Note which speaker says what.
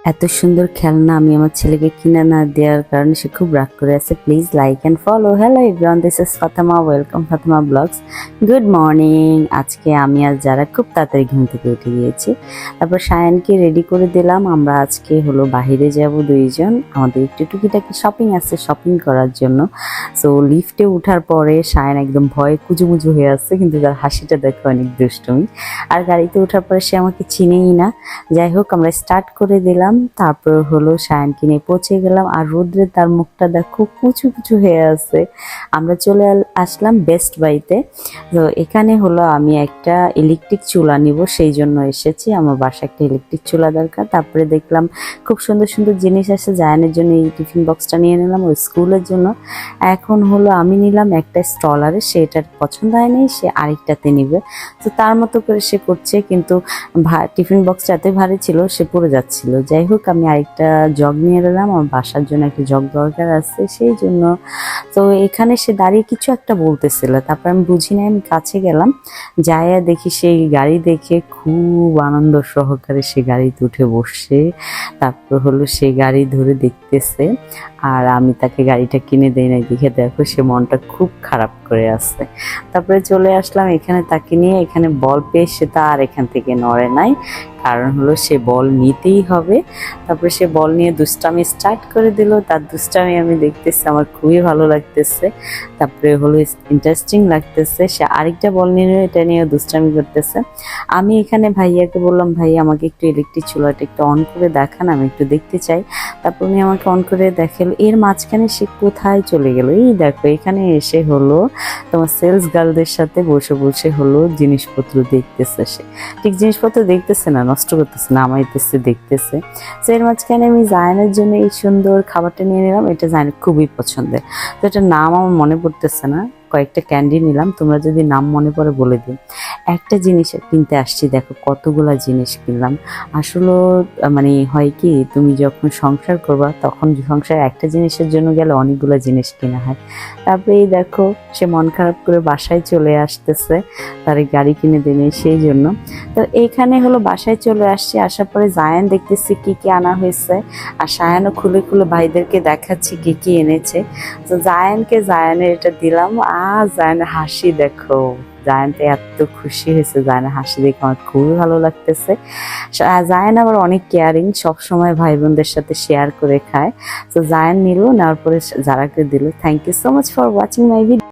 Speaker 1: এত সুন্দর খেলনা আমি আমার ছেলেকে কিনে না দেওয়ার কারণে সে খুব রাগ করে আছে। Please like and follow. Hello everyone, this is Fatema, welcome Fatema blogs. Good morning. আজকে আমি আর যারা খুব তাড়াতাড়ি ঘুম থেকে উঠে গিয়েছি। তারপর সায়ানকে রেডি করে দিলাম। আমরা আজকে হলো বাহিরে যাব দুইজন, আমাদের একটু টুকিটাকি শপিং আছে, শপিং করার জন্য। সো লিফটে ওঠার পরে সায়ান একদম ভয়ে কুজুমুজু হয়ে আছে, কিন্তু তার হাসিটা দেখো অনেক দুষ্টুমি। আর গাড়িতে ওঠার পরে সে আমাকে চিনেই না। যাই হোক, আমরা স্টার্ট করে দিলাম। তারপর হলো সায়ানকে নিয়ে পৌঁছে গেলাম। আর রোদ্রে তার মুখটা দেখো কুচু কুচু হয়ে আছে। আমরা চলে আসলাম বেস্ট বাইতে। তো এখানে হলো আমি একটা ইলেকট্রিক চুলা নিব, সেই জন্য এসেছি। আমার বাসায় একটা ইলেকট্রিক চুলা দরকার। তারপরে দেখলাম খুব সুন্দর সুন্দর জিনিস আছে। জায়ানের জন্য এই টিফিন বক্সটা নিয়ে নিলাম, ওই স্কুলের জন্য। এখন হলো আমি নিলাম একটা স্টলারে, সেটার পছন্দ হয় নাই, সে আরেকটাতে নিবে। তো তার মতো করে সে করছে, কিন্তু টিফিন বক্সটা এতই ভারী ছিল সে পড়ে যাচ্ছিল। যাই হোক, আমি আরেকটা জগ নিয়ে নিলাম, আমার বাসার জন্য একটা জগ দরকার আছে সেই জন্য। তো এখানে সে দাঁড়িয়ে কিছু একটা বলতেছিল, তারপর আমি বুঝি নাই, আমি কাছে গেলাম, যাইয়া দেখি সেই গাড়ি দেখে খুব আনন্দ সহকারে সে গাড়িতে উঠে বসছে। তারপর হলো সে গাড়ি ধরে দেখতেছে, আর আমি তাকে গাড়িটা কিনে দেই নাই দেখে দেখো সে মনটা খুব খারাপ করে আছে। তারপরে চলে আসলাম এখানে তাকে নিয়ে। এখানে বল পেয়ে সে তার এখান থেকে নড়ে নাই, কারণ হলো সে বল নিতেই হবে। তারপরে সে বল নিয়ে দুষ্টামি স্টার্ট করে দিল। তার দুষ্টামি আমি দেখতেছি, আমার খুবই ভালো লাগতেছে। তারপরে হলো ইন্টারেস্টিং লাগতেছে, সে আরেকটা বল নিয়ে এটা নিয়ে দুষ্টামি করতেছে। আমি এখানে ভাইয়াকে বললাম, ভাই আমাকে একটু ইলেকট্রিক চুলাটা একটু অন করে দেখান, আমি একটু দেখতে চাই। তারপর উনি আমাকে অন করে দেখালো। এর মাঝখানে সে কোথায় চলে গেল, এই দেখো এখানে এসে হলো তোমার সেলস গার্লদের সাথে বসে বসে হলো জিনিসপত্র দেখতেছে। সে ঠিক জিনিসপত্র দেখতেছে না, নষ্ট করতেছে না, আমাইতেছে, দেখতেছে। তো এর মাঝখানে আমি জায়ানের জন্য এই সুন্দর খাবারটা নিয়ে নিলাম। এটা জায়ানের খুবই পছন্দের। তো এটার নাম আমার মনে পড়তেছে না। কয়েকটা ক্যান্ডি নিলাম, তোমরা যদি নাম মনে পড়ে বলে দিও। একটা জিনিস কিনতে আসছি, দেখো কতগুলা জিনিস কিনলাম। আসলে মানে হয় কি, তুমি যখন সংসার করবা তখন সংসার একটা জিনিসের জন্য গেলে অনেকগুলো জিনিস কেনা হয়। তারপরে এই দেখো সে মন খারাপ করে বাসায় চলে আসতেছে, তার গাড়ি কিনে দিনে সেই জন্য। তো এইখানে হলো বাসায় চলে আসছি, আসার পরে জায়ান দেখতেছি কি কি আনা হয়েছে, আর সায়ানও খুলে খুলে ভাইদেরকে দেখাচ্ছি কি কি এনেছে। তো জায়ানের এটা দিলাম, আর জায়ানের হাসি দেখো, জায়ান তো এত খুশি হয়েছে, জায়ানের হাসি দেখে আমার খুবই ভালো লাগতেছে। জায়ান আবার অনেক কেয়ারিং, সবসময় ভাই বোনদের সাথে শেয়ার করে খায়। তো জায়ান নিল, নেওয়ার পরে যারাকে দিল। Thank you so much for watching my video.